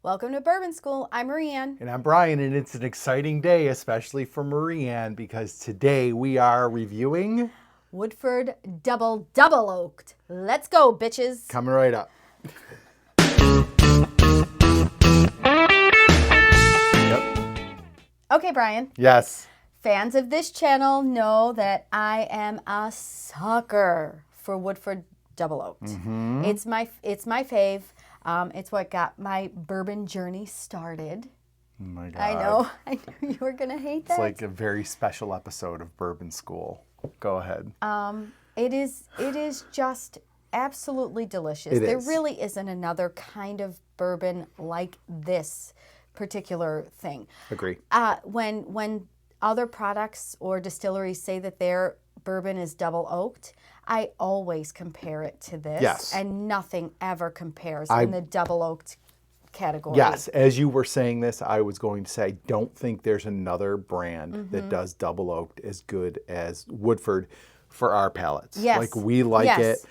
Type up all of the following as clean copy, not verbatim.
Welcome to Bourbon School. I'm Marianne. And I'm Brian, and it's an exciting day, especially for Marianne, because today we are reviewing Woodford Double Oaked. Let's go, bitches. coming right up. Yep. Okay, Brian. Yes. Fans of this channel know that I am a sucker for Woodford Double Oaked. Mm-hmm. It's my fave. It's what got my bourbon journey started. Oh my God. I knew you were gonna hate that. It's like a very special episode of Bourbon School. Go ahead. It is just absolutely delicious. It There is. really isn't another kind of bourbon like this particular thing. Agree. When other products or distilleries say that their bourbon is double oaked, I always compare it to this. Yes. And nothing ever compares in the double oaked category. Yes, as you were saying this, I was going to say, I don't think there's another brand that does double oaked as good as Woodford for our palates. Yes. Like, we like Yes. it.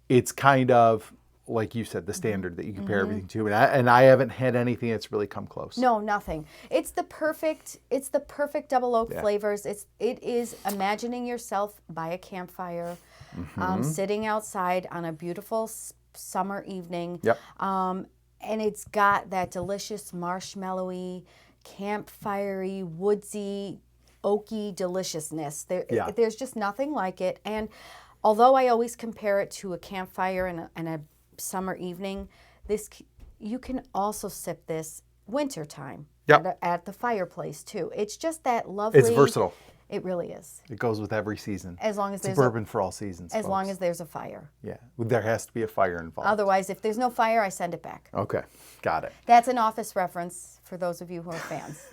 It's kind of, like you said, the standard that you compare everything to. And I haven't had anything that's really come close. No, nothing. It's the perfect double oak flavors. It is imagining yourself by a campfire, sitting outside on a beautiful summer evening. Yep. And it's got that delicious marshmallowy, campfirey, woodsy, oaky deliciousness. There's just nothing like it. And although I always compare it to a campfire and a summer evening, you can also sip this wintertime at the fireplace too. It's just that lovely. It's versatile. It really is. It goes with every season. As long as it's there's bourbon for all seasons. as folks. long as there's a fire. Yeah, there has to be a fire involved. Otherwise, if there's no fire, I send it back. Okay, got it. That's an Office reference for those of you who are fans.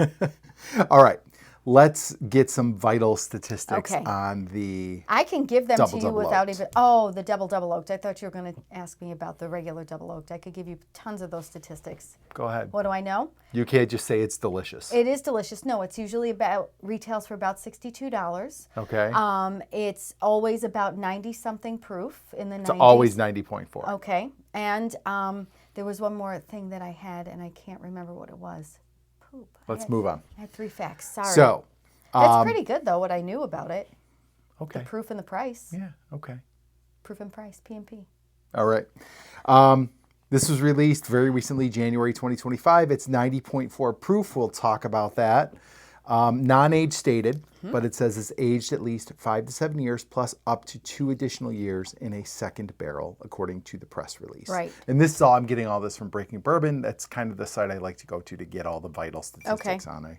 All right, let's get some vital statistics Okay. on the I can give them to you Double without oaked. even. Oh, the double oaked. I thought you were going to ask me about the regular double oaked. I could give you tons of those statistics. Go ahead. What do I know? You can't just say it's delicious. It is delicious. No, it's usually retails for about $62. Okay. It's always about 90-something proof in the 90s. It's always 90.4. Okay. And there was one more thing that I had, and I can't remember what it was. Poop. Let's move on. I had 3 facts. Sorry. So, That's pretty good, though, what I knew about it. okay. The proof and the price. Yeah, okay. Proof and price, P&P. All right. This was released very recently, January 2025. It's 90.4 proof. We'll talk about that. Non-age stated, but it says it's aged at least 5 to 7 years plus up to 2 additional years in a second barrel, according to the press release. Right. And this is all, I'm getting all this from Breaking Bourbon. That's kind of the site I like to go to get all the vital statistics on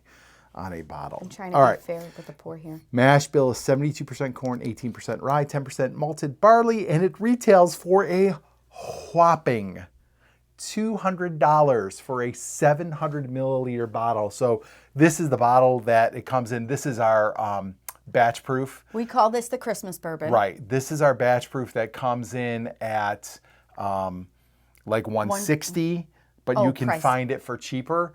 a bottle. I'm trying to be fair with the pour here. Mash bill is 72% corn, 18% rye, 10% malted barley, and it retails for a whopping $200 for a 700 milliliter bottle. So this is the bottle that it comes in. This is our batch proof. We call this the Christmas bourbon. Right. This is our batch proof that comes in at like 160, but you can find it for cheaper.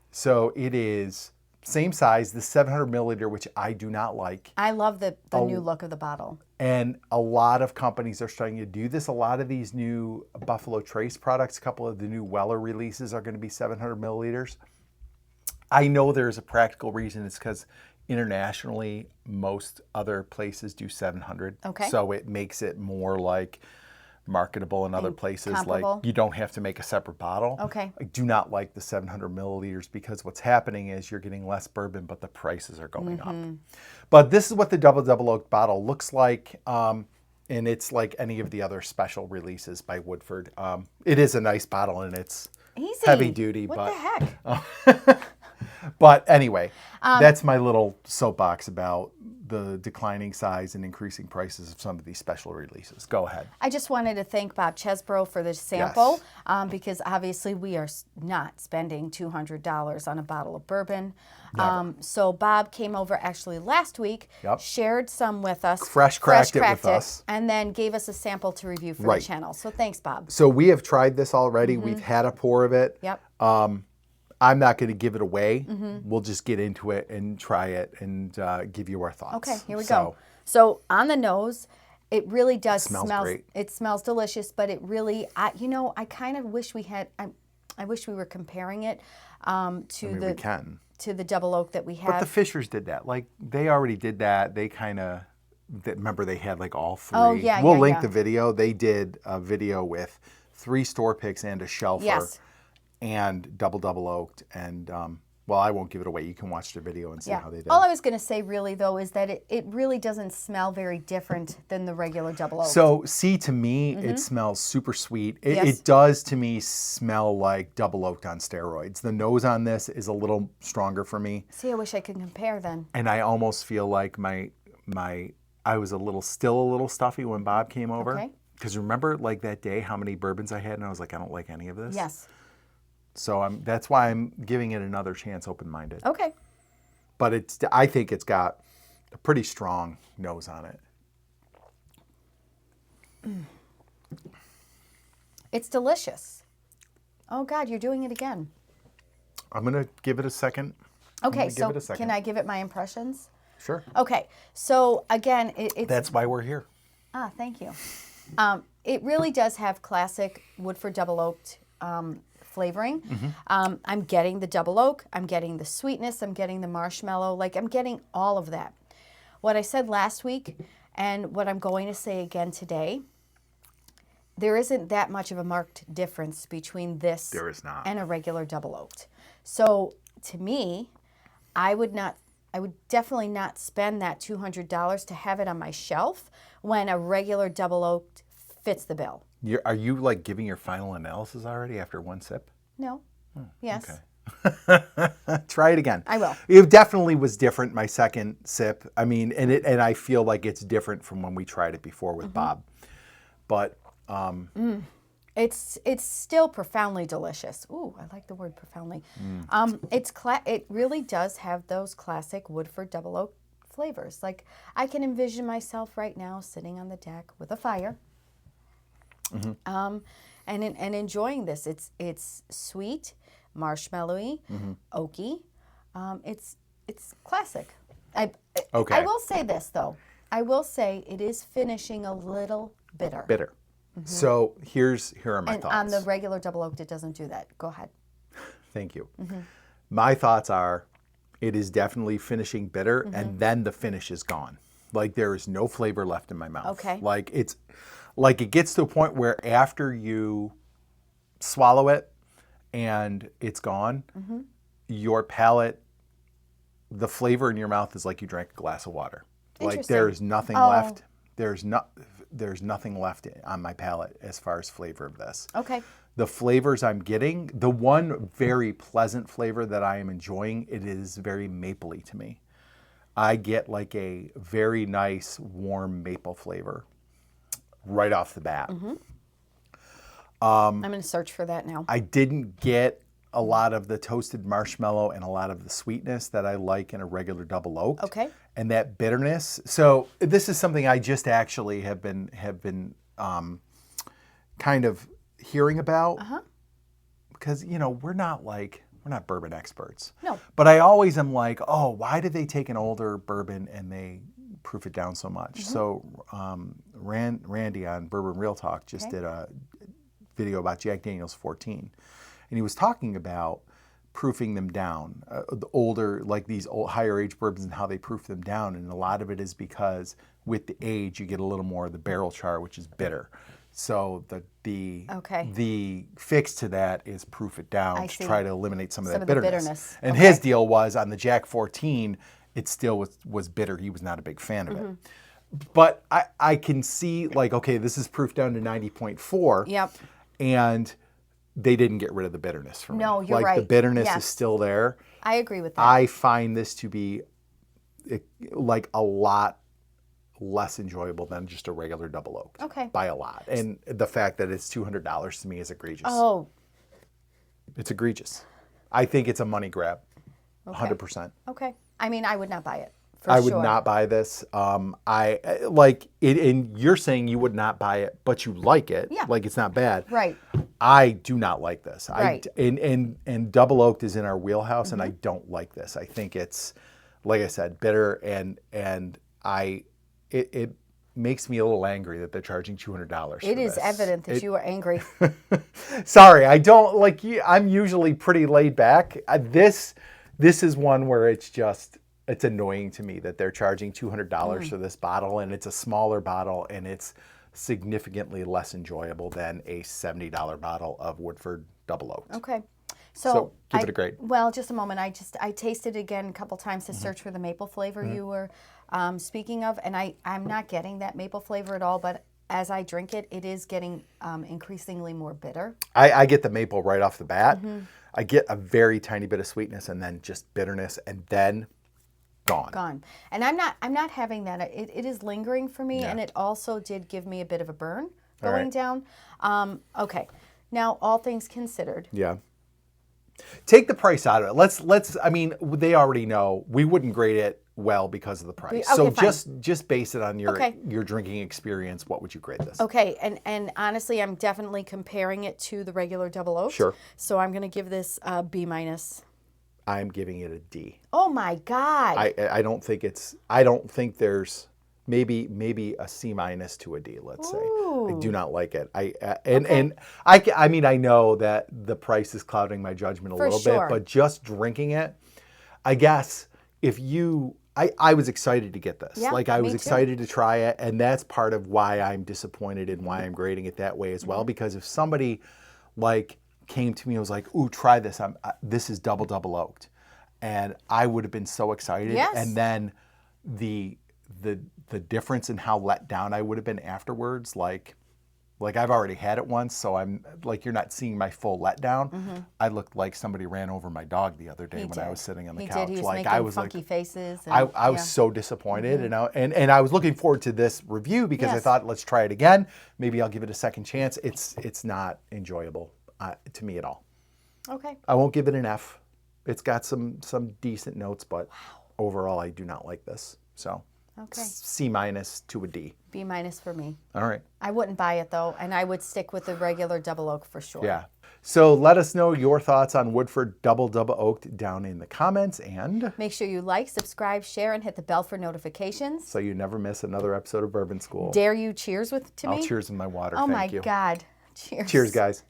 So it is same size, the 700 milliliter, which I do not like. I love the new look of the bottle. And a lot of companies are starting to do this. A lot of these new Buffalo Trace products, a couple of the new Weller releases are going to be 700 milliliters. I know there's a practical reason. It's because internationally, most other places do 700. Okay. So it makes it more like marketable in other places. comparable. Like you don't have to make a separate bottle. Okay. I do not like the 700 milliliters because what's happening is you're getting less bourbon, but the prices are going up. But this is what the double oaked bottle looks like. And it's like any of the other special releases by Woodford. It is a nice bottle and it's heavy duty. What but the heck? But anyway, that's my little soapbox about the declining size and increasing prices of some of these special releases. Go ahead. I just wanted to thank Bob Chesbrough for the sample because obviously we are not spending $200 on a bottle of bourbon. So Bob came over actually last week, shared some with us. Fresh cracked it with us. And then gave us a sample to review for the channel. So thanks, Bob. So we have tried this already. We've had a pour of it. Yep. I'm not going to give it away. We'll just get into it and try it and give you our thoughts. Okay, here we go. So on the nose, it really does Smells smell. great. It smells delicious, but it really, I kind of wish we had. I wish we were comparing it we can. to the double oak that we have. But the Fishers did that. Like, they already did that. They kind of, remember they had like all 3. Oh, yeah, we'll yeah, link yeah. the video. They did a video with 3 store picks and a shelfer. Yes. And double oaked. And, well, I won't give it away. You can watch the video and see how they did. All I was going to say really, though, is that it really doesn't smell very different than the regular double oak. So, see, to me, it smells super sweet. Yes. It does, to me, smell like double oaked on steroids. The nose on this is a little stronger for me. See, I wish I could compare then. And I almost feel like I was still a little stuffy when Bob came over. Okay. Because remember, like that day, how many bourbons I had, and I was like, I don't like any of this. Yes. So that's why I'm giving it another chance, open-minded. Okay. But I think it's got a pretty strong nose on it. It's delicious. Oh God, you're doing it again. I'm gonna give it a second. Okay, so can I give it my impressions? Sure. Okay, so again, it's... That's why we're here. Thank you. It really does have classic Woodford Double Oaked flavoring. I'm getting the double oak, I'm getting the sweetness, I'm getting the marshmallow, like I'm getting all of that. What I said last week and what I'm going to say again today, there isn't that much of a marked difference between this There is not. and a regular double oaked. So to me, I would definitely not spend that $200 to have it on my shelf when a regular double oaked fits the bill. Are you like giving your final analysis already after one sip? No. Yes. Okay. Try it again. I will. It definitely was different, my second sip. I mean, and I feel like it's different from when we tried it before with Bob. But it's still profoundly delicious. Ooh, I like the word profoundly. It really does have those classic Woodford Double Oak flavors. Like I can envision myself right now sitting on the deck with a fire. And enjoying this. It's sweet, marshmallowy, oaky. It's classic. I will say this though. I will say it is finishing a little bitter. bitter. So here are my And thoughts. on the regular double oaked, it doesn't do that. Go ahead. Thank you. My thoughts are, it is definitely finishing bitter, and then the finish is gone. Like there is no flavor left in my mouth. Okay. Like it gets to a point where after you swallow it and it's gone, your palate, the flavor in your mouth is like you drank a glass of water. Like Interesting. there is nothing left. There's nothing left on my palate as far as flavor of this. Okay. The flavors I'm getting, the one very pleasant flavor that I am enjoying, it is very mapley to me. I get like a very nice warm maple flavor right off the bat. I'm going to search for that now. I didn't get a lot of the toasted marshmallow and a lot of the sweetness that I like in a regular double oaked. Okay. And that bitterness. So this is something I just actually have been kind of hearing about. Because, we're not bourbon experts. No. But I always am like, oh, why did they take an older bourbon and they proof it down so much? So Randy on Bourbon Real Talk just did a video about Jack Daniel's 14. And he was talking about proofing them down, the older, like these old, higher age bourbons and how they proof them down. And a lot of it is because with the age, you get a little more of the barrel char, which is bitter. So the fix to that is proof it down to try to eliminate some of that bitterness. And his deal was on the Jack 14, it still was bitter. He was not a big fan of it. But I can see like, okay, this is proof down to 90.4. Yep. And they didn't get rid of the bitterness from it. No, you're right. Like the bitterness is still there. I agree with that. I find this to be like a lot less enjoyable than just a regular double oaked. Okay. By a lot. And the fact that it's $200 to me is egregious. Oh. It's egregious. I think it's a money grab. 100%. Okay. I mean, I would not buy it. I would not buy this. I like it, and you're saying you would not buy it, but you like it. Yeah. Like it's not bad. Right. I do not like this. Right. And double oaked is in our wheelhouse, and I don't like this. I think it's, like I said, bitter, and makes me a little angry that they're charging $200. It is evident that you are angry. Sorry, I don't like you. I'm usually pretty laid back. This is one where it's annoying to me that they're charging $200 for this bottle, and it's a smaller bottle, and it's significantly less enjoyable than a $70 bottle of Woodford Double Oaked. Okay. So give it a grade. Well, just a moment. I tasted it again a couple times to search for the maple flavor you were speaking of, and I'm not getting that maple flavor at all, but as I drink it, it is getting increasingly more bitter. I get the maple right off the bat. I get a very tiny bit of sweetness and then just bitterness, and then gone. And I'm not having that. It is lingering for me, and it also did give me a bit of a burn going down. Okay. Now, all things considered. Yeah. Take the price out of it. Let's. I mean, they already know we wouldn't grade it well because of the price. Okay, so fine. just base it on your drinking experience. What would you grade this? Okay, and honestly, I'm definitely comparing it to the regular Double Oaked. Sure. So I'm going to give this a B minus. I'm giving it a D. Oh my God. I don't think there's maybe a C minus to a D, let's say. I do not like it. I mean, I know that the price is clouding my judgment a little bit, but just drinking it, I guess I was excited to get this. Yeah, like I was me excited to try it, and that's part of why I'm disappointed and why I'm grading it that way as well. Because if somebody came to me and was like, "Ooh, try this. This is double oaked," and I would have been so excited. Yes. And then the difference in how let down I would have been afterwards, like I've already had it once, so I'm like, you're not seeing my full letdown. I looked like somebody ran over my dog the other day when I was sitting on the couch. He was like making I was funky faces. And, I was so disappointed, and I was looking forward to this review because I thought, let's try it again. Maybe I'll give it a second chance. It's not enjoyable to me at all. Okay. I won't give it an F. It's got some decent notes, but overall, I do not like this. So. Okay. C minus to a D. B minus for me. All right. I wouldn't buy it though, and I would stick with the regular Double Oak for sure. Yeah. So let us know your thoughts on Woodford Double Oaked down in the comments, and make sure you like, subscribe, share, and hit the bell for notifications so you never miss another episode of Bourbon School. Dare you cheers to me? I'll cheers in my water. Oh Thank you. my God. Cheers. Cheers, guys.